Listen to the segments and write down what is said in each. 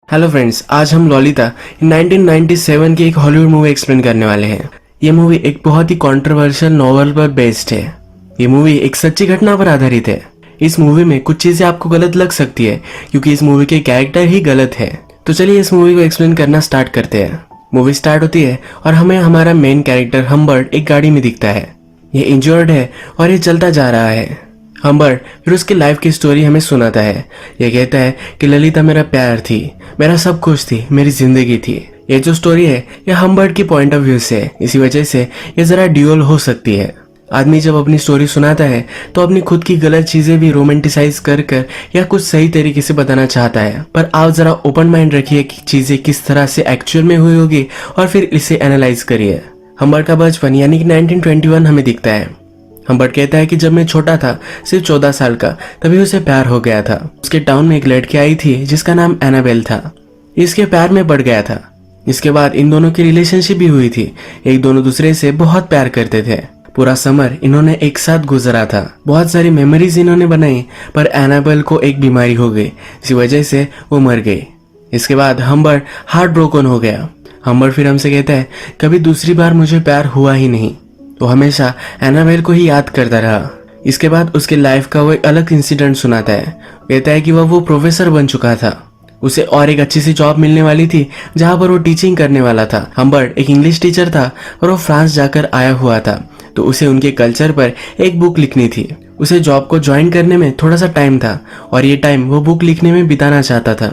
Hello friends, आज हम ललिता 1997 की एक हॉलीवुड मूवी एक्सप्लेन करने वाले हैं। ये मूवी एक बहुत ही कंट्रोवर्शियल नॉवल पर बेस्ड है। ये मूवी एक सच्ची घटना पर आधारित है। इस मूवी में कुछ चीजें आपको गलत लग सकती है क्योंकि इस मूवी के कैरेक्टर ही गलत है। तो चलिए इस मूवी को एक्सप्लेन करना स्टार्ट करते हैं। मूवी स्टार्ट होती है और हमें हमारा मेन कैरेक्टर हम्बर्ट एक गाड़ी में दिखता है। ये इंजर्ड है और ये चलता जा रहा है। हम्बर्ट फिर उसकी लाइफ की स्टोरी हमें सुनाता है। ये कहता है कि ललिता मेरा प्यार थी, मेरा सब कुछ थी, मेरी जिंदगी थी। ये जो स्टोरी है ये हम्बर्ट की पॉइंट ऑफ व्यू से है, इसी वजह से ये जरा ड्यूअल हो सकती है। आदमी जब अपनी स्टोरी सुनाता है तो अपनी खुद की गलत चीजें भी रोमांटिसाइज कर या कुछ सही तरीके से बताना चाहता है। पर आप जरा ओपन माइंड रखिए कि चीजें किस तरह से एक्चुअल में हुई होगी और फिर इसे एनालाइज करिए। हम्बर्ट का बचपन यानी कि 1921 हमें दिखता है। हम्बर्ट कहता है कि जब मैं छोटा था, सिर्फ 14 साल का, तभी उसे प्यार हो गया था। उसके टाउन में एक लड़की आई थी जिसका नाम एनाबेल था। इसके प्यार में पड़ गया था। इसके बाद इन दोनों की रिलेशनशिप भी हुई थी। एक दोनों दूसरे से बहुत प्यार करते थे। पूरा समर इन्होंने एक साथ गुजरा था। बहुत सारी मेमोरीज इन्होंने बनाई, पर एनाबेल को एक बीमारी हो गई, इसी वजह से वो मर गई। इसके बाद हम्बर्ट हार्ट ब्रोकन हो गया। हम्बर्ट फिर हमसे कहता है कभी दूसरी बार मुझे प्यार हुआ ही नहीं। तो हमेशा एनाबेल को ही याद करता रहा। इसके बाद उसके लाइफ का वो एक अलग इंसिडेंट सुनाता है। कहता है कि वो प्रोफेसर बन चुका था। उसे और एक अच्छी सी जॉब मिलने वाली थी जहां पर वो टीचिंग करने वाला था। हम्बर्ट एक इंग्लिश टीचर था और वो फ्रांस जाकर आया हुआ था, तो उसे उनके कल्चर पर एक बुक लिखनी थी। उसे जॉब को ज्वाइन करने में थोड़ा सा टाइम था और ये टाइम वो बुक लिखने में बिताना चाहता था।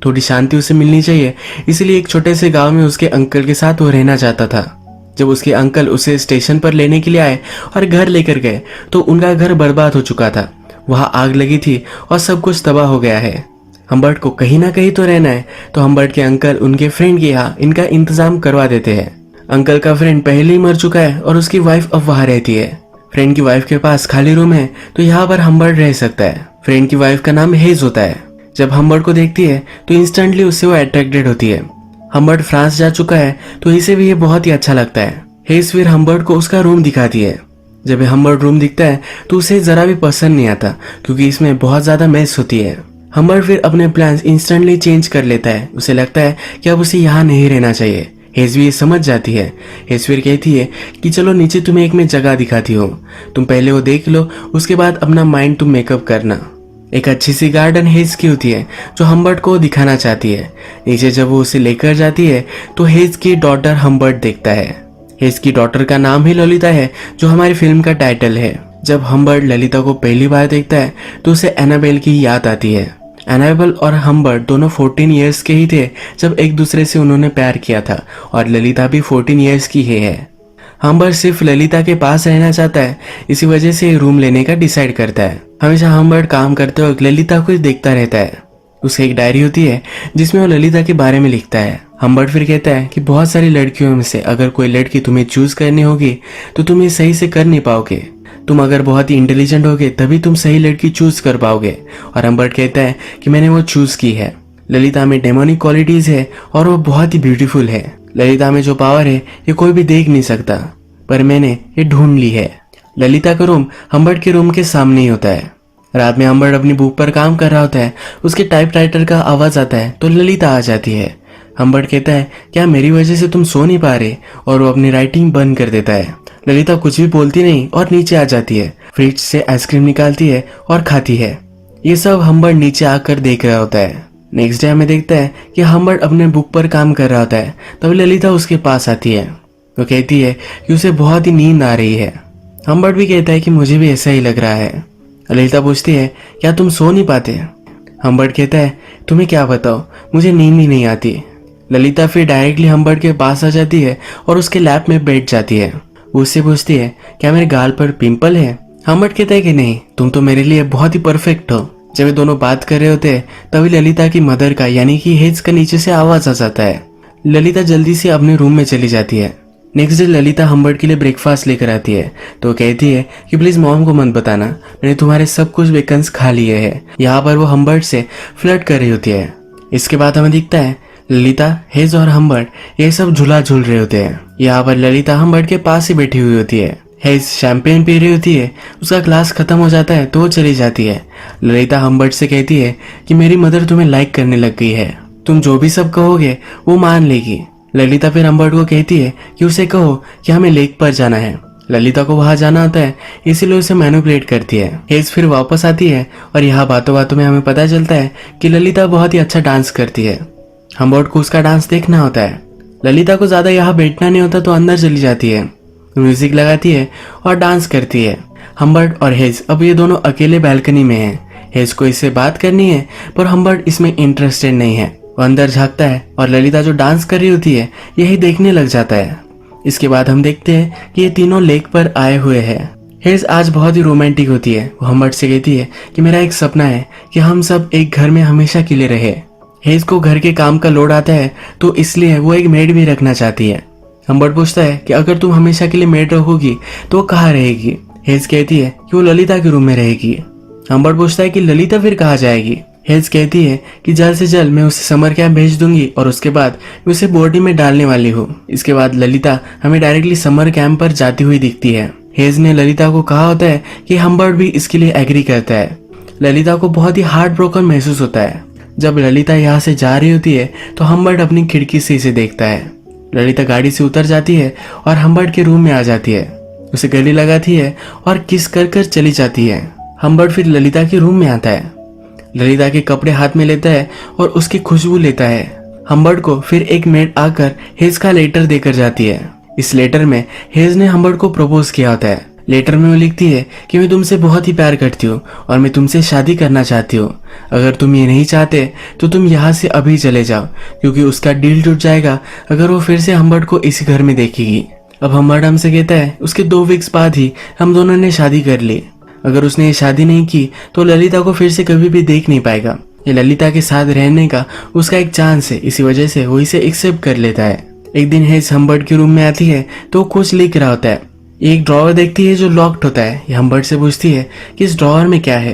थोड़ी शांति उसे मिलनी चाहिए, इसलिए एक छोटे से गाँव में उसके अंकल के साथ वो रहना चाहता था। जब उसके अंकल उसे स्टेशन पर लेने के लिए आए और घर लेकर गए तो उनका घर बर्बाद हो चुका था। वहां आग लगी थी और सब कुछ तबाह हो गया है। हम्बर्ट को कहीं ना कहीं तो रहना है, तो हम्बर्ट के अंकल उनके फ्रेंड के यहाँ इनका इंतजाम करवा देते हैं। अंकल का फ्रेंड पहले ही मर चुका है और उसकी वाइफ अब वहां रहती है। फ्रेंड की वाइफ के पास खाली रूम है, तो यहाँ पर हम्बर्ट रह सकता है। फ्रेंड की वाइफ का नाम हेज होता है। जब हम्बर्ट को देखती है तो इंस्टेंटली उससे वो अट्रैक्टेड होती है। हम्बर्ट फ्रांस जा चुका है तो इसे भी ये बहुत ही अच्छा लगता है। हेज फिर हम्बर्ट को उसका रूम दिखाती है। जब हम्बर्ट रूम दिखता है तो उसे जरा भी पसंद नहीं आता क्योंकि इसमें बहुत ज्यादा मैस होती है। हम्बर्ट फिर अपने प्लान्स इंस्टेंटली चेंज कर लेता है। उसे लगता है कि अब उसे यहाँ नहीं रहना चाहिए। हेज भी ये समझ जाती है। हेज फिर कहती है कि चलो नीचे तुम्हें एक मैं जगह दिखाती हूँ, तुम पहले वो देख लो, उसके बाद अपना माइंड तुम मेकअप करना। एक अच्छी सी गार्डन हेज की होती है जो हम्बर्ट को दिखाना चाहती है। नीचे जब वो उसे लेकर जाती है तो हेज की डॉटर हम्बर्ट देखता है। हेज की डॉटर का नाम ही ललिता है, जो हमारी फिल्म का टाइटल है। जब हम्बर्ट ललिता को पहली बार देखता है तो उसे एनाबेल की याद आती है। एनाबेल और हम्बर्ट दोनों 14 इयर्स के ही थे जब एक दूसरे से उन्होंने प्यार किया था और ललिता भी 14 इयर्स की है। हम्बर्ट सिर्फ ललिता के पास रहना चाहता है, इसी वजह से रूम लेने का डिसाइड करता है। हमेशा हम्बर्ट काम करते वक्त ललिता को देखता रहता है। उसकी एक डायरी होती है जिसमें वो ललिता के बारे में लिखता है। हम्बर्ट फिर कहता है कि बहुत सारी लड़कियों में से अगर कोई लड़की तुम्हें चूज करनी होगी तो तुम ये सही से कर नहीं पाओगे। तुम अगर बहुत ही इंटेलिजेंट होगे तभी तुम सही लड़की चूज कर पाओगे। और हम्बर्ट कहता है कि मैंने वो चूज की है। ललिता में डेमोनिक क्वालिटीज है और वो बहुत ही ब्यूटीफुल है। ललिता में जो पावर है ये कोई भी देख नहीं सकता, पर मैंने ये ढूंढ ली है। ललिता का रूम हम्बर्ट के रूम के सामने ही होता है। रात में हम्बर्ट अपनी बुक पर काम कर रहा होता है। उसके टाइपराइटर का आवाज आता है तो ललिता आ जाती है। हम्बर्ट कहता है क्या मेरी वजह से तुम सो नहीं पा रहे, और वो अपनी राइटिंग बंद कर देता है। ललिता कुछ भी बोलती नहीं और नीचे आ जाती है। फ्रिज से आइसक्रीम निकालती है और खाती है। ये सब हम्बर्ट नीचे आकर देख रहा होता है। नेक्स्ट डे हमें देखता है कि हम्बर्ट अपने बुक पर काम कर रहा होता है, तभी ललिता उसके पास आती है। वो कहती है कि उसे बहुत ही नींद आ रही है। हम्बर्ट भी कहता है कि मुझे भी ऐसा ही लग रहा है। ललिता पूछती है क्या तुम सो नहीं पाते। हम्बर्ट कहता है तुम्हें क्या बताओ, मुझे नींद ही नहीं आती। ललिता फिर डायरेक्टली हम्बर्ट के पास आ जाती है और उसके लैप में बैठ जाती है। वो उससे पूछती है क्या मेरे गाल पर पिंपल है। हम्बर्ट कहता है कि नहीं, तुम तो मेरे लिए बहुत ही परफेक्ट हो। जब ये दोनों बात कर रहे होते हैं तभी ललिता की मदर का यानी कि हेज का नीचे से आवाज आ जाता है। ललिता जल्दी से अपने रूम में चली जाती है। नेक्स्ट डे ललिता हम्बर्ट के लिए ब्रेकफास्ट लेकर आती है तो कहती है कि प्लीज मॉम को मत बताना, मैंने तुम्हारे सब कुछ वेकन्स खा लिए हैं। यहाँ पर वो हम्बर्ट से फ्लर्ट कर रही होती है। इसके बाद हमें दिखता है ललिता, हेज और हम्बर्ट ये सब झूला झूल रहे होते हैं। यहाँ पर ललिता हम्बर्ट के पास ही बैठी हुई होती है। हेज शैंपेन पी रही होती है। उसका ग्लास खत्म हो जाता है तो वो चली जाती है। ललिता हम्बर्ट से कहती है कि मेरी मदर तुम्हें लाइक करने लग गई है। तुम जो भी सब कहोगे वो मान लेगी। ललिता फिर हम्बर्ट को कहती है कि उसे कहो कि हमें लेक पर जाना है। ललिता को वहां जाना होता है, इसीलिए उसे मैनिपुलेट करती है। हेज फिर वापस आती है और यहाँ बातों बातों में हमें पता चलता है कि ललिता बहुत ही अच्छा डांस करती है। हम्बर्ट को उसका डांस देखना होता है। ललिता को ज्यादा यहाँ बैठना नहीं होता तो अंदर चली जाती है, म्यूजिक लगाती है और डांस करती है। हम्बर्ट और हेज अब ये दोनों अकेले बालकनी में हैं। हेज को इससे बात करनी है पर हम्बर्ट इसमें इंटरेस्टेड नहीं है। वो अंदर झांकता है और ललिता जो डांस कर रही होती है यही देखने लग जाता है। इसके बाद हम देखते हैं कि ये तीनों लेक पर आए हुए हैं। हेज आज बहुत ही रोमांटिक होती है। वो हम्बर्ट से कहती है कि मेरा एक सपना है कि हम सब एक घर में हमेशा के लिए रहे। हेज को घर के काम का लोड आता है तो इसलिए वो एक मेड भी रखना चाहती है। हम्बर्ट पूछता है कि अगर तुम हमेशा के लिए मेड रखोगी तो वो कहाँ रहेगी। हेज कहती है कि वो ललिता के रूम में रहेगी। हम्बर्ट पूछता है कि ललिता फिर कहाँ जाएगी। हेज कहती है कि जल्द से जल्द मैं उसे समर कैंप भेज दूंगी और उसके बाद मैं उसे बोर्डिंग में डालने वाली हूँ। इसके बाद ललिता हमें डायरेक्टली समर कैंप पर जाती हुई दिखती है। हेज ने ललिता को कहा होता है कि हम्बर्ट भी इसके लिए एग्री करता है। ललिता को बहुत ही हार्ट ब्रोकन महसूस होता है। जब ललिता यहाँ से जा रही होती है तो हम्बर्ट अपनी खिड़की से इसे देखता है। ललिता गाड़ी से उतर जाती है और हम्बर्ट के रूम में आ जाती है, उसे गले लगाती है और किस कर कर चली जाती है। हम्बर्ट फिर ललिता के रूम में आता है, ललिता के कपड़े हाथ में लेता है और उसकी खुशबू लेता है। हम्बर्ट को फिर एक मेड आकर हेज का लेटर देकर जाती है। इस लेटर में हेज ने हम्बर्ट को प्रपोज किया होता है। लेटर में वो लिखती है कि मैं तुमसे बहुत ही प्यार करती हूँ और मैं तुमसे शादी करना चाहती हूँ। अगर तुम ये नहीं चाहते तो तुम यहाँ से अभी चले जाओ, क्योंकि उसका डील टूट जाएगा अगर वो फिर से हम्बर्ट को इसी घर में देखेगी। अब हम्बर्ट हमसे कहता है उसके 2 वीक्स बाद ही हम दोनों ने शादी कर ली। अगर उसने ये शादी नहीं की तो ललिता को फिर से कभी भी देख नहीं पाएगा। ये ललिता के साथ रहने का उसका एक चांस है, इसी वजह से वो इसे एक्सेप्ट कर लेता है। एक दिन हेज हम्बर्ट के रूम में आती है तो कुछ लिख रहा होता है। एक ड्रॉवर देखती है जो लॉक्ड होता है। ये हम्बर्ट से पूछती है कि इस ड्रॉवर में क्या है।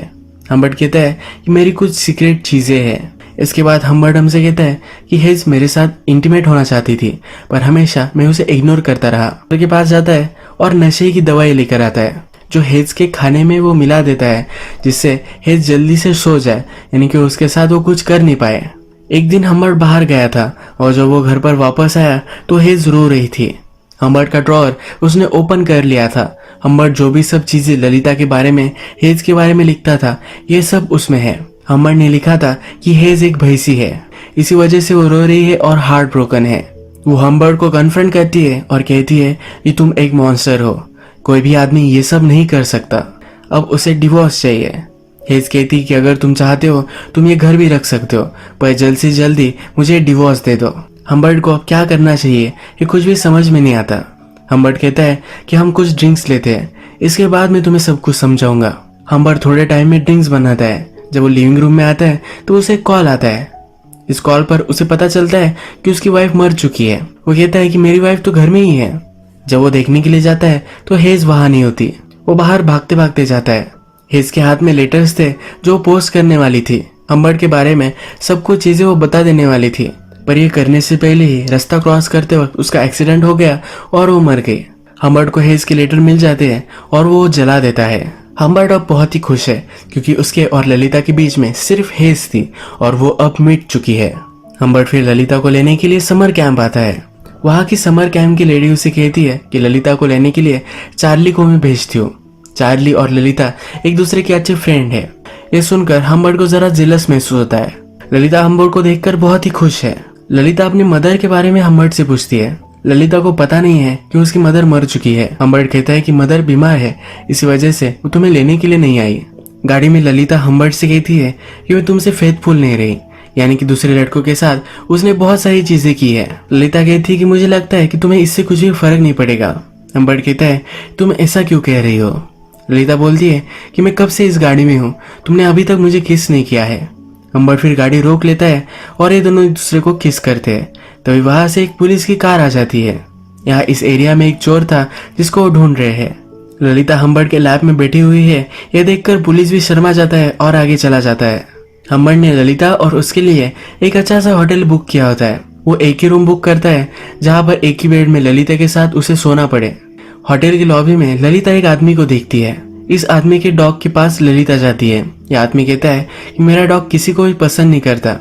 हम्बर्ट कहता है कि मेरी कुछ सीक्रेट चीजें हैं। इसके बाद हम्बर्ट हमसे कहता है कि हेज मेरे साथ इंटीमेट होना चाहती थी पर हमेशा मैं उसे इग्नोर करता रहा। डॉक्टर के पास जाता है और नशे की दवाई लेकर आता है जो हेज के खाने में वो मिला देता है, जिससे हेज जल्दी से सो जाए, यानी कि उसके साथ वो कुछ कर नहीं पाए। एक दिन हम्बर्ट बाहर गया था और जब वो घर पर वापस आया तो हेज रो रही थी। हम्बर्ट का ड्रॉअर उसने ओपन कर लिया था। हम्बर्ट जो भी सब चीजें ललिता के बारे में, हेज के बारे में लिखता था, ये सब उसमें है। हम्बर्ट ने लिखा था कि हेज एक भैंसी है, इसी वजह से वो रो रही है और हार्ट ब्रोकन है। वो हम्बर्ट को कन्फ्रंट करती है और कहती है कि तुम एक मॉन्स्टर हो, कोई भी आदमी ये सब नहीं कर सकता, अब उसे डिवोर्स चाहिए। हेज कहती कि अगर तुम चाहते हो तुम ये घर भी रख सकते हो, पर जल्द से जल्दी मुझे डिवोर्स दे दो। हम्बर्ट को अब क्या करना चाहिए ये कुछ भी समझ में नहीं आता। हम्बर्ट कहता है कि हम कुछ ड्रिंक्स लेते हैं, इसके बाद मैं तुम्हें सब कुछ समझाऊंगा। हम्बर्ट थोड़े टाइम में ड्रिंक्स बनाता है। जब वो लिविंग रूम में आता है तो उसे कॉल आता है। इस कॉल पर उसे पता चलता है कि उसकी वाइफ मर चुकी है। वो कहता है कि मेरी वाइफ तो घर में ही है। जब वो देखने के लिए जाता है तो हेज वहां नहीं होती। वो बाहर भागते भागते जाता है। हेज के हाथ में लेटर्स थे जो पोस्ट करने वाली थी। हम्बर्ट के बारे में सब कुछ चीजें वो बता देने वाली थी, पर ये करने से पहले ही रास्ता क्रॉस करते वक्त उसका एक्सीडेंट हो गया और वो मर गई। हम्बर्ट को हेज के लेटर मिल जाते हैं और वो जला देता है। हम्बर्ट अब बहुत ही खुश है क्योंकि उसके और ललिता के बीच में सिर्फ हेज थी और वो अब मिट चुकी है। हम्बर्ट फिर ललिता को लेने के लिए समर कैंप आता है। वहाँ की समर कैंप की लेडी उसे कहती है कि ललिता को लेने के लिए चार्ली को मैं भेजती हूँ। चार्ली और ललिता एक दूसरे के अच्छे फ्रेंड है। ये सुनकर हम्बर्ट को जरा जेलस महसूस होता है। ललिता हम्बर्ट को देखकर बहुत ही खुश है। ललिता अपनी मदर के बारे में हम्बर्ट से पूछती है। ललिता को पता नहीं है कि उसकी मदर मर चुकी है। हम्बर्ट कहता है कि मदर बीमार है, इसी वजह से वो तुम्हें लेने के लिए नहीं आई। गाड़ी में ललिता हम्बर्ट से कहती है कि वो तुमसे फेथफुल नहीं रही, यानी कि दूसरे लड़कों के साथ उसने बहुत सारी चीजें की है। ललिता कहती है कि मुझे लगता है कि तुम्हें इससे कुछ भी फर्क नहीं पड़ेगा। हम्बर्ट कहता है तुम ऐसा क्यों कह रही हो। ललिता बोलती है कि मैं कब से इस गाड़ी में हूँ, तुमने अभी तक मुझे किस नहीं किया है। हम्बर्ट फिर गाड़ी रोक लेता है और ये दोनों एक दूसरे को किस करते हैं। तभी वहां से एक पुलिस की कार आ जाती है। यहाँ इस एरिया में एक चोर था जिसको वो ढूंढ रहे हैं। ललिता हम्बर्ट के लैब में बैठी हुई है। यह देखकर पुलिस भी शर्मा जाता है और आगे चला जाता है। हम्बर्ट ने ललिता और उसके लिए एक अच्छा सा होटल बुक किया होता है। वो एक ही रूम बुक करता है जहाँ पर एक ही बेड में ललिता के साथ उसे सोना पड़े। होटल की लॉबी में ललिता एक आदमी को देखती है। इस आदमी के डॉग के पास ललिता जाती है। यह आदमी कहता है कि मेरा डॉग किसी को भी पसंद नहीं करता,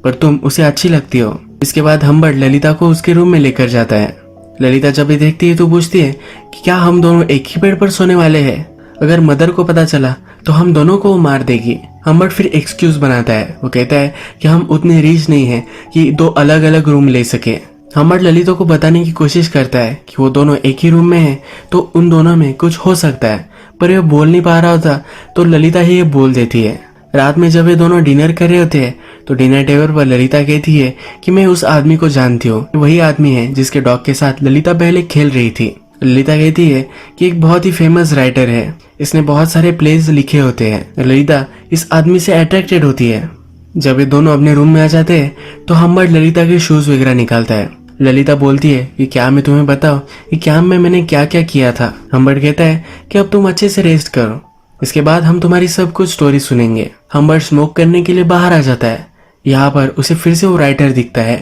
पर तुम उसे अच्छी लगती हो। इसके बाद हम्बर्ट ललिता को उसके रूम में लेकर जाता है। ललिता जब भी देखती है तो पूछती है कि क्या हम दोनों एक ही बेड पर सोने वाले हैं? अगर मदर को पता चला तो हम दोनों को वो मार देगी। हम्बर्ट फिर एक्सक्यूज बनाता है। वो कहता है कि हम उतने रीच नहीं हैं कि दो अलग अलग रूम ले सके। हम्बर्ट ललिता को बताने की कोशिश करता है कि वो दोनों एक ही रूम में हैं तो उन दोनों में कुछ हो सकता है, पर ये बोल नहीं पा रहा होता तो ललिता ही ये बोल देती है। रात में जब ये दोनों डिनर कर रहे होते हैं तो डिनर टेबल पर ललिता कहती है कि मैं उस आदमी को जानती हूँ, वही आदमी है जिसके डॉग के साथ ललिता पहले खेल रही थी। ललिता कहती है कि एक बहुत ही फेमस राइटर है, इसने बहुत सारे प्लेज लिखे होते हैं। ललिता इस आदमी से अट्रैक्टेड होती है। जब ये दोनों अपने रूम में आ जाते हैं तो हम्बर्ट ललिता के शूज वगैरह निकालता है। ललिता बोलती है कि क्या मैं तुम्हें बताऊं कि कैंप में मैंने क्या क्या किया था। हम्बर्ट कहता है कि अब तुम अच्छे से रेस्ट करो, इसके बाद हम तुम्हारी सब कुछ स्टोरी सुनेंगे। हम्बर्ट स्मोक करने के लिए बाहर आ जाता है। यहाँ पर उसे फिर से वो राइटर दिखता है।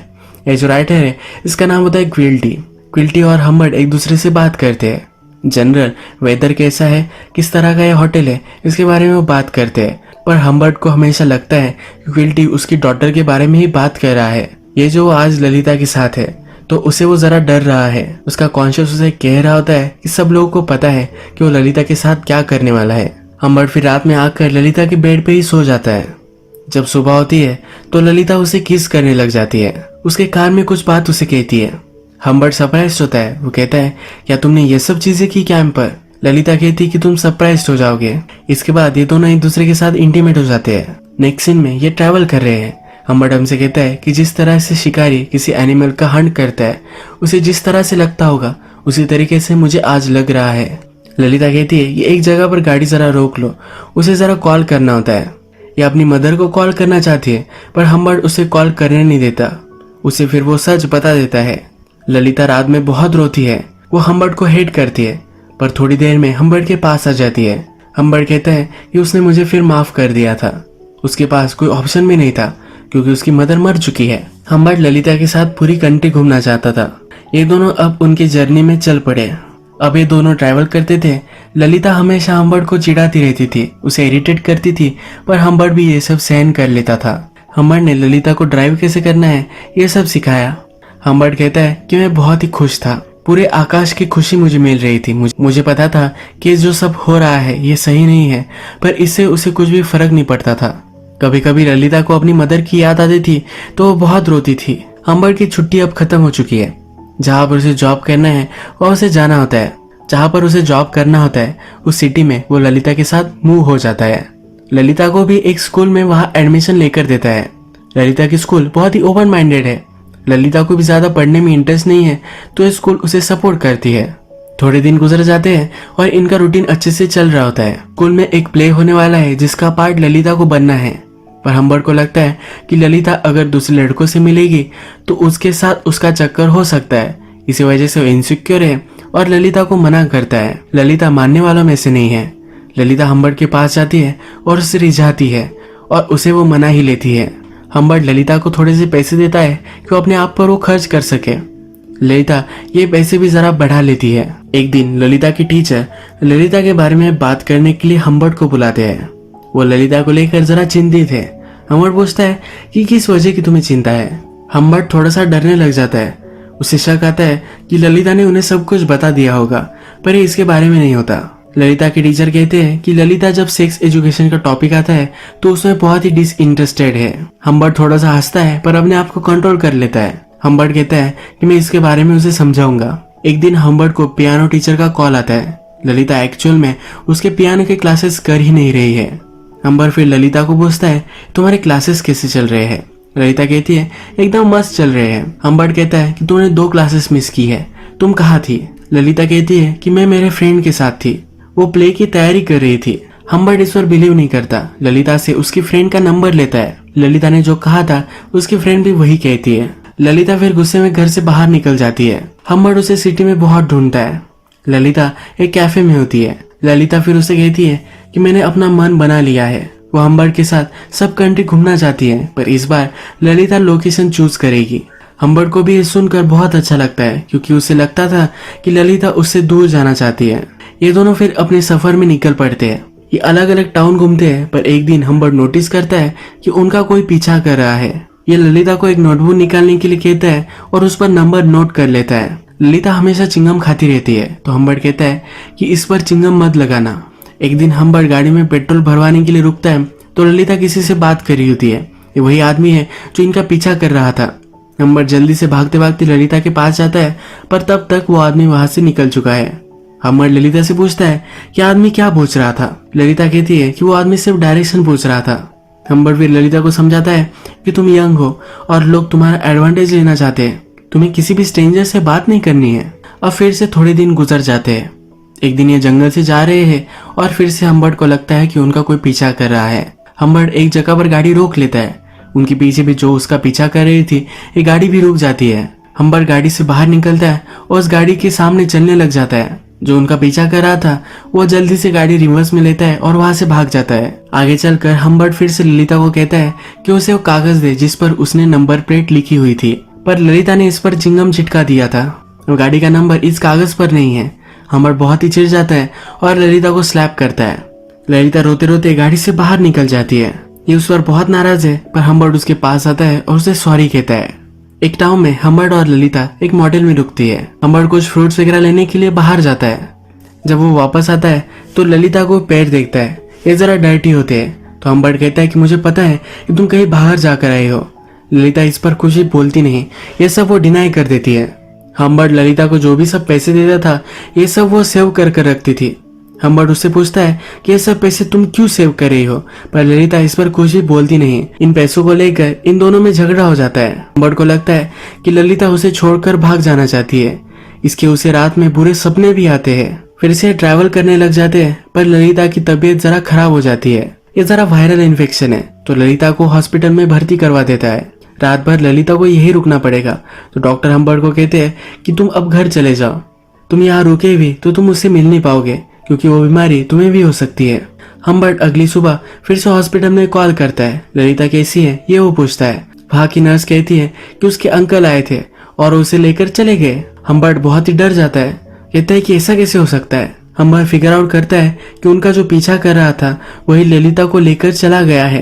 ये जो राइटर है इसका नाम होता है क्विल्टी। क्विल्टी और हम्बर्ट एक दूसरे से बात करते हैं। जनरल वेदर कैसा है, किस तरह का ये होटल है, इसके बारे में वो बात करते हैं। पर हम्बर्ट को हमेशा लगता है कि क्विल्टी उसकी डॉटर के बारे में ही बात कर रहा है। ये जो आज ललिता के साथ है तो उसे वो जरा डर रहा है। उसका कॉन्शियस उसे कह रहा होता है कि सब लोगों को पता है कि वो ललिता के साथ क्या करने वाला है। हम्बर्ट फिर रात में आकर ललिता के बेड पे ही सो जाता है। जब सुबह होती है तो ललिता उसे किस करने लग जाती है। उसके कान में कुछ बात उसे कहती है। हम्बर्ट सरप्राइज होता है। वो कहता है क्या तुमने ये सब चीजें की कैंप पर? ललिता कहती है कि तुम सरप्राइज हो जाओगे। इसके बाद ये दोनों एक दूसरे के साथ इंटीमेट हो जाते हैं। नेक्स्ट सीन में ये ट्रैवल कर रहे हैं। हम्बर्ट हमसे कहता है कि जिस तरह से शिकारी किसी एनिमल का हंट करता है उसे जिस तरह से लगता होगा उसी तरीके से मुझे आज लग रहा है। ललिता कहती है ये एक जगह पर गाड़ी जरा रोक लो, उसे जरा कॉल करना होता है। ये अपनी मदर को कॉल करना चाहती है पर हम्बर्ट उसे कॉल करने नहीं देता। उसे फिर वो सच बता देता है। ललिता रात में बहुत रोती है। वो हम्बर्ट को हेट करती है पर थोड़ी देर में हम्बर्ट के पास आ जाती है। हम्बर्ट कहता है कि उसने मुझे फिर माफ कर दिया था। उसके पास कोई ऑप्शन भी नहीं था क्योंकि उसकी मदर मर चुकी है। हम्बर्ट ललिता के साथ पूरी कंट्री घूमना चाहता था। ये दोनों अब उनकी जर्नी में चल पड़े। अब ये दोनों ट्रैवल करते थे। ललिता हमेशा हम्बर्ट को चिढ़ाती रहती थी, उसे इरिटेट करती थी, पर हम्बर्ट भी ये सब सहन कर लेता था। हम्बर्ट ने ललिता को ड्राइव कैसे करना है ये सब सिखाया। हम्बर्ट कहता है कि मैं बहुत ही खुश था। पूरे आकाश की खुशी मुझे मिल रही थी। मुझे पता था कि जो सब हो रहा है ये सही नहीं है, पर इससे उसे कुछ भी फर्क नहीं पड़ता था। कभी कभी ललिता को अपनी मदर की याद आती थी तो वो बहुत रोती थी। हम्बर्ट की छुट्टी अब खत्म हो चुकी है। जहाँ पर उसे जॉब करना है वह उसे जाना होता है। जहाँ पर उसे जॉब करना होता है उस सिटी में वो ललिता के साथ मूव हो जाता है। ललिता को भी एक स्कूल में वहाँ एडमिशन लेकर देता है। ललिता की स्कूल बहुत ही ओपन माइंडेड है। ललिता को भी ज्यादा पढ़ने में इंटरेस्ट नहीं है तो स्कूल उसे सपोर्ट करती है। थोड़े दिन गुजर जाते हैं और इनका रूटीन अच्छे से चल रहा होता है। स्कूल में एक प्ले होने वाला है जिसका पार्ट ललिता को बनना है, पर हम्बर्ट को लगता है कि ललिता अगर दूसरे लड़कों से मिलेगी तो उसके साथ उसका चक्कर हो सकता है। इसी वजह से वो इनसिक्योर है और ललिता को मना करता है। ललिता मानने वालों में से नहीं है। ललिता हम्बर्ट के पास जाती है और उससे रिझाती है और उसे वो मना ही लेती है। हम्बर्ट ललिता को थोड़े से पैसे देता है कि वो अपने आप पर वो खर्च कर सके। ललिता ये पैसे भी जरा बढ़ा लेती है। एक दिन ललिता की टीचर ललिता के बारे में बात करने के लिए हम्बर्ट को बुलाते हैं। वो ललिता को लेकर जरा चिंतित है। हम्बर्ट पूछता है कि किस वजह की तुम्हें चिंता है। हम्बर्ट थोड़ा सा डरने लग जाता है। उसे शक आता है कि ललिता ने उन्हें सब कुछ बता दिया होगा, पर ये इसके बारे में नहीं होता। ललिता के टीचर कहते हैं कि ललिता जब सेक्स एजुकेशन का टॉपिक आता है तो उसमें बहुत ही डिसइंटरेस्टेड है। हम्बर्ट थोड़ा सा हंसता है पर अपने आप को कंट्रोल कर लेता है। हम्बर्ट कहता है कि मैं इसके बारे में उसे समझाऊंगा। एक दिन हम्बर्ट को पियानो टीचर का कॉल आता है। ललिता एक्चुअल में उसके पियानो के क्लासेस कर ही नहीं रही है। हम्बर्ट फिर ललिता को पूछता है तुम्हारे क्लासेस कैसे चल रहे हैं। ललिता कहती है एकदम मस्त चल रहे हैं। हम्बर्ट कहता है कि तुमने 2 क्लासेस मिस की है, तुम कहाँ थी? ललिता कहती है कि मैं मेरे फ्रेंड के साथ थी, वो प्ले की तैयारी कर रही थी। हम्बर्ट इस पर बिलीव नहीं करता। ललिता से उसकी फ्रेंड का नंबर लेता है। ललिता ने जो कहा था उसकी फ्रेंड भी वही कहती है। ललिता फिर गुस्से में घर से बाहर निकल जाती है। हम्बर्ट उसे सिटी में बहुत ढूंढता है। ललिता एक कैफे में होती है। ललिता फिर उसे कहती है कि मैंने अपना मन बना लिया है। वो हम्बर्ट के साथ सब कंट्री घूमना चाहती है, पर इस बार ललिता लोकेशन चूज करेगी। हम्बर्ट को भी ये सुनकर बहुत अच्छा लगता है क्योंकि उसे लगता था कि ललिता उससे दूर जाना चाहती है। ये दोनों फिर अपने सफर में निकल पड़ते हैं। ये अलग अलग टाउन घूमते हैं, पर एक दिन हम्बर्ट नोटिस करता है कि उनका कोई पीछा कर रहा है। ये ललिता को एक नोटबुक निकालने के लिए कहता है और उस पर नंबर नोट कर लेता है। ललिता हमेशा चिंगम खाती रहती है तो हम्बर्ट कहता है कि इस पर चिंगम मत लगाना। एक दिन हम्बर्ट गाड़ी में पेट्रोल भरवाने के लिए रुकता है तो ललिता किसी से बात कर रही होती है। ये वही आदमी है जो इनका पीछा कर रहा था। हम्बर्ट जल्दी से भागते भागते ललिता के पास जाता है पर तब तक वो आदमी वहां से निकल चुका है। हम्बर्ट ललिता से पूछता है कि आदमी क्या पूछ रहा था। ललिता कहती है कि वो आदमी सिर्फ डायरेक्शन पूछ रहा था। हम्बर्ट फिर ललिता को समझाता है कि तुम यंग हो और लोग तुम्हारा एडवांटेज लेना चाहते हैं, तुम्हें किसी भी स्ट्रेंजर से बात नहीं करनी है। अब फिर से थोड़े दिन गुजर जाते हैं। एक दिन ये जंगल से जा रहे हैं और फिर से हम्बर्ट को लगता है कि उनका कोई पीछा कर रहा है। हम्बर्ट एक जगह पर गाड़ी रोक लेता है। उनके पीछे भी जो उसका पीछा कर रही थी ये गाड़ी भी रुक जाती है। हम्बर्ट गाड़ी से बाहर निकलता है और उस गाड़ी के सामने चलने लग जाता है। जो उनका पीछा कर रहा था वो जल्दी से गाड़ी रिवर्स में लेता है और वहां से भाग जाता है। आगे चलकर हम्बर्ट फिर से ललिता को कहता है कि उसे वो कागज दे जिस पर उसने नंबर प्लेट लिखी हुई थी, पर ललिता ने इस पर चिंगम चिटका दिया था। गाड़ी का नंबर इस कागज पर नहीं है। हम्बर्ट बहुत ही चिढ़ जाता है और ललिता को स्लैप करता है। ललिता रोते रोते गाड़ी से बाहर निकल जाती है। ये उस पर बहुत नाराज है पर हम्बर्ट उसके पास आता है और उसे सॉरी कहता है। एक टाउन में हम्बर्ट और ललिता एक मॉडल में रुकती है। हम्बर्ट कुछ फ्रूट्स वगैरह लेने के लिए बाहर जाता है। जब वो वापस आता है तो ललिता को पैर देखता है, ये जरा डर्टी होते हैं। तो हम्बर्ट कहता है कि मुझे पता है कि तुम कहीं बाहर जाकर आए हो। ललिता इस पर कुछ भी बोलती नहीं, ये सब वो डिनाई कर देती है। हम्बर्ट ललिता को जो भी सब पैसे देता था ये सब वो सेव कर कर रखती थी। हम्बर्ट उससे पूछता है कि ये सब पैसे तुम क्यों सेव कर रही हो, पर ललिता इस पर कुछ भी बोलती नहीं। इन पैसों को लेकर इन दोनों में झगड़ा हो जाता है। हम्बर्ट को लगता है कि ललिता उसे छोड़कर भाग जाना चाहती है, इसके उसे रात में बुरे सपने भी आते हैं। फिर से ट्रैवल करने लग जाते हैं पर ललिता की तबीयत जरा खराब हो जाती है। ये जरा वायरल इन्फेक्शन है तो ललिता को हॉस्पिटल में भर्ती करवा देता है। रात भर ललिता को यही रुकना पड़ेगा तो डॉक्टर हम्बर्ट को कहते हैं कि तुम अब घर चले जाओ, तुम यहाँ रुके भी तो तुम उससे मिल नहीं पाओगे क्योंकि वो बीमारी तुम्हें भी हो सकती है। हम्बर्ट अगली सुबह फिर से हॉस्पिटल में कॉल करता है। ललिता कैसी है ये वो पूछता है। वहां की नर्स कहती है कि उसके अंकल आए थे और उसे लेकर चले गए। हम्बर्ट बहुत ही डर जाता है, कहता है कि ऐसा कैसे हो सकता है। हम्बर्ट फिगर आउट करता है कि उनका जो पीछा कर रहा था वही ललिता को लेकर चला गया है।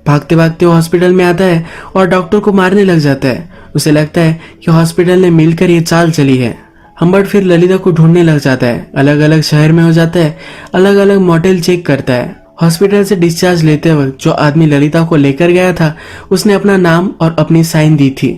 भागते भागते वो हॉस्पिटल में आता है और डॉक्टर को मारने लग जाता है। उसे लगता है कि हॉस्पिटल ने मिलकर ये चाल चली है। हम्बर्ट फिर ललिता को ढूंढने लग जाता है, अलग अलग शहर में हो जाता है, अलग अलग मॉडल चेक करता है। हॉस्पिटल से डिस्चार्ज लेते वक्त जो आदमी ललिता को लेकर गया था उसने अपना नाम और अपनी साइन दी थी,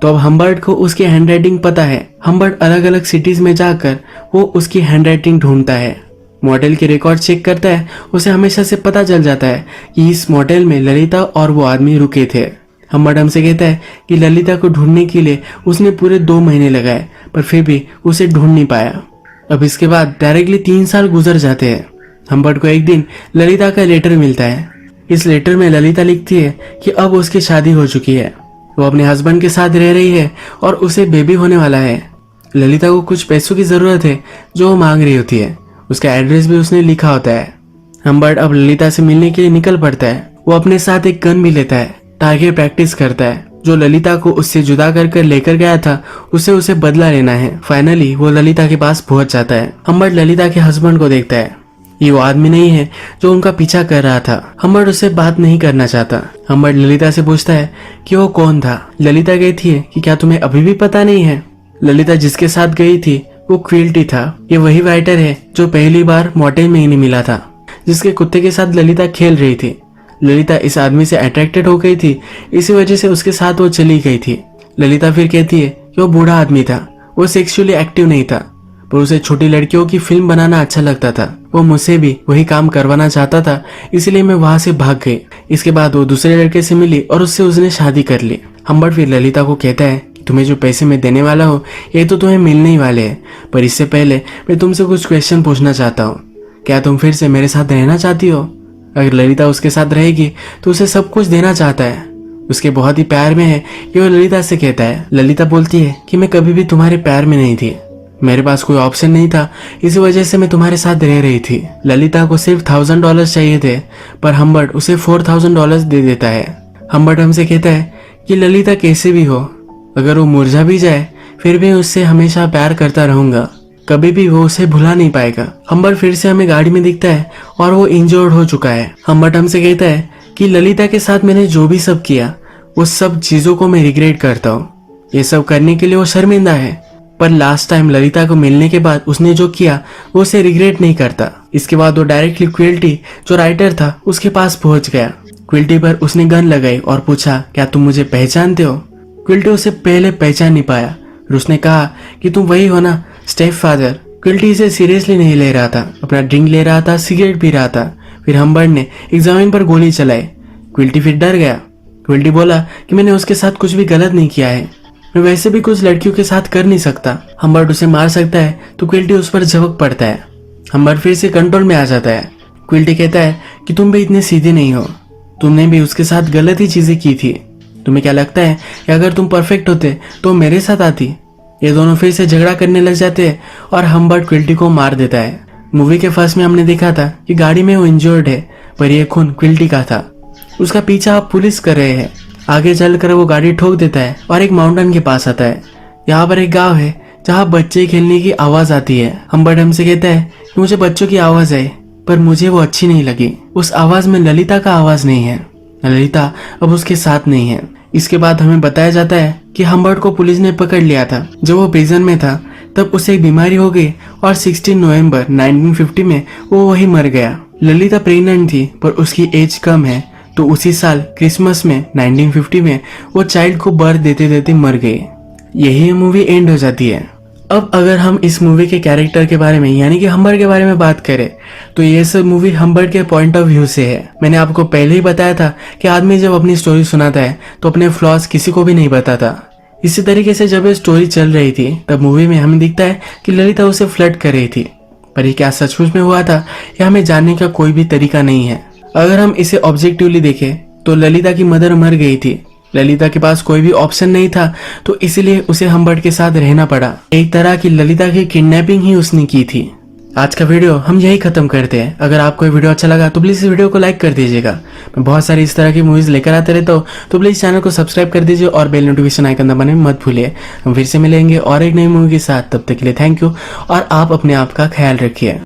तो अब हम्बर्ट को उसकी हैंडराइटिंग पता है। हम्बर्ट अलग अलग सिटीज में जाकर वो उसकी हैंडराइटिंग ढूंढता है, मॉडल के रिकॉर्ड चेक करता है। उसे हमेशा से पता चल जाता है कि इस मॉडल में ललिता और वो आदमी रुके थे। हम्बर्ट हमसे कहता है कि ललिता को ढूंढने के लिए उसने पूरे 2 महीने लगाए पर फिर भी उसे ढूंढ नहीं पाया। अब इसके बाद डायरेक्टली 3 साल गुजर जाते हैं। हम्बर्ट को एक दिन ललिता का लेटर मिलता है। इस लेटर में ललिता लिखती है कि अब उसकी शादी हो चुकी है, वो अपने हस्बैंड के साथ रह रही है और उसे बेबी होने वाला है। ललिता को कुछ पैसों की जरूरत है जो वो मांग रही होती है, उसका एड्रेस भी उसने लिखा होता है। हम्बर्ट अब ललिता से मिलने के लिए निकल पड़ता है। वो अपने साथ एक गन भी लेता है, टारगेट प्रैक्टिस करता है। जो ललिता को उससे जुदा कर लेकर गया था उसे बदला लेना है। फाइनली वो ललिता के पास पहुंच जाता है। हम्बर्ट ललिता के हस्बैंड को देखता है, ये वो आदमी नहीं है जो उनका पीछा कर रहा था। हम्बर्ट उससे बात नहीं करना चाहता। हम्बर्ट ललिता से पूछता है कि वो कौन था। ललिता कहती है कि क्या तुम्हें अभी भी पता नहीं है। ललिता जिसके साथ गई थी वो क्विल्टी था। ये वही राइटर है जो पहली बार मॉडल में ही नहीं मिला था, जिसके कुत्ते के साथ ललिता खेल रही थी। ललिता इस आदमी से अट्रैक्टेड हो गई थी, इसी वजह से उसके साथ वो चली गई थी। ललिता फिर कहती है कि वो बूढ़ा आदमी था, वो सेक्सुअली एक्टिव नहीं था, पर उसे छोटी लड़कियों की फिल्म बनाना अच्छा लगता था। वो मुझसे भी वही काम करवाना चाहता था, इसलिए मैं वहां से भाग गई। इसके बाद वो दूसरे लड़के से मिली और उससे उसने शादी कर ली। हम्बर्ट फिर ललिता को कहता है कि तुम्हें जो पैसे मैं देने वाला हूँ ये तो तुम्हें मिलने ही वाले हैं, पर इससे पहले मैं तुमसे कुछ क्वेश्चन पूछना चाहता हूँ। क्या तुम फिर से मेरे साथ रहना चाहती हो? अगर ललिता उसके साथ रहेगी तो उसे सब कुछ देना चाहता है, उसके बहुत ही प्यार में है, ये वो ललिता से कहता है। ललिता बोलती है कि मैं कभी भी तुम्हारे प्यार में नहीं थी, मेरे पास कोई ऑप्शन नहीं था, इसी वजह से मैं तुम्हारे साथ रह रही थी। ललिता को सिर्फ $1000 चाहिए थे, पर हम्बर्ट उसे $4000 दे देता है। हम्बर्ट हमसे कहता है कि ललिता कैसे भी हो, अगर वो मुरझा भी जाए फिर भी उससे हमेशा प्यार करता रहूंगा, कभी भी वो उसे भुला नहीं पाएगा। हम्बर्ट फिर से हमें गाड़ी में दिखता है और वो इंजर्ड हो चुका है। हम्बर्ट हमसे कहता है कि ललिता के साथ मैंने जो भी सब किया वो सब चीजों को मैं रिग्रेट करता हूँ। ये सब करने के लिए वो शर्मिंदा है, पर लास्ट टाइम ललिता को मिलने के बाद उसने जो किया वो उसे रिग्रेट नहीं करता। इसके बाद वो डायरेक्टली क्विल्टी जो राइटर था उसके पास पहुंच गया। क्विल्टी पर उसने गन लगाई और पूछा, क्या तुम मुझे पहचानते हो? क्विल्टी उसे पहले पहचान नहीं पाया और उसने कहा कि तुम वही हो ना, स्टेप फादर। क्विल्टी इसे सीरियसली नहीं ले रहा था, अपना ड्रिंक ले रहा था, सिगरेट पी रहा था। फिर हम्बर्ट ने एक जमीन पर गोली चलाई। क्विल्टी फिर डर गया। क्विल्टी बोला कि मैंने उसके साथ कुछ भी गलत नहीं किया है, मैं वैसे भी कुछ लड़कियों के साथ कर नहीं सकता। हम्बर्ट उसे मार सकता है तो क्विल्टी उस पर झपक पड़ता है। हम्बर्ट फिर से कंट्रोल में आ जाता है। क्विल्टी कहता है कि तुम भी इतने सीधे नहीं हो, तुमने भी उसके साथ गलत ही चीजें की थी। तुम्हें क्या लगता है कि अगर तुम परफेक्ट होते तो मेरे साथ आती? ये दोनों फिर से झगड़ा करने लग जाते हैं और हम्बर्ट क्विल्टी को मार देता है। मूवी के फर्स्ट में हमने देखा था कि गाड़ी में वो इंजर्ड है, पर यह खून क्विल्टी का था। उसका पीछा अब पुलिस कर रहे हैं। आगे चलकर वो गाड़ी ठोक देता है और एक माउंटेन के पास आता है। यहाँ पर एक गांव है जहाँ बच्चे खेलने की आवाज आती है। हम्बर्ट हमसे कहता है कि मुझे बच्चों की आवाज आई, पर मुझे वो अच्छी नहीं लगी। उस आवाज में ललिता का आवाज नहीं है। ललिता अब उसके साथ नहीं है। इसके बाद हमें बताया जाता है कि हम्बर्ट को पुलिस ने पकड़ लिया था। जब वो प्रिजन में था तब उसे एक बीमारी हो गई और 16 नवंबर 1950 में वो वही मर गया। ललिता प्रेग्नेंट थी पर उसकी एज कम है, तो उसी साल क्रिसमस में 1950 में वो चाइल्ड को बर्थ देते देते मर गई। यही मूवी एंड हो जाती है। अब अगर हम इस मूवी के कैरेक्टर के बारे में यानी कि हम्बर्ट के बारे में बात करें तो ये सब मूवी हम्बर्ट के पॉइंट ऑफ व्यू से है। मैंने आपको पहले ही बताया था कि आदमी जब अपनी स्टोरी सुनाता है तो अपने फ्लॉज किसी को भी नहीं बताता। इसी तरीके से जब ये स्टोरी चल रही थी तब मूवी में हमें दिखता है कि ललिता उसे फ्लर्ट कर रही थी, पर ये क्या सचमुच में हुआ था यह हमें जानने का कोई भी तरीका नहीं है। अगर हम इसे ऑब्जेक्टिवली देखें तो ललिता की मदर मर गई थी। ललिता के पास कोई भी ऑप्शन नहीं था, तो इसलिए उसे हम्बर्ट के साथ रहना पड़ा। एक तरह की ललिता की किडनैपिंग ही उसने की थी। आज का वीडियो हम यही खत्म करते हैं। अगर आपको ये वीडियो अच्छा लगा तो प्लीज इस वीडियो को लाइक कर दीजिएगा। मैं बहुत सारी इस तरह की मूवीज लेकर आते रहता हूँ, तो प्लीज चैनल को सब्सक्राइब कर दीजिए और बेल नोटिफिकेशन आइकन दबाने मत भूलिए। हम फिर से मिलेंगे और एक नई मूवी के साथ। तब तक के लिए थैंक यू और आप अपने आप का ख्याल रखिए।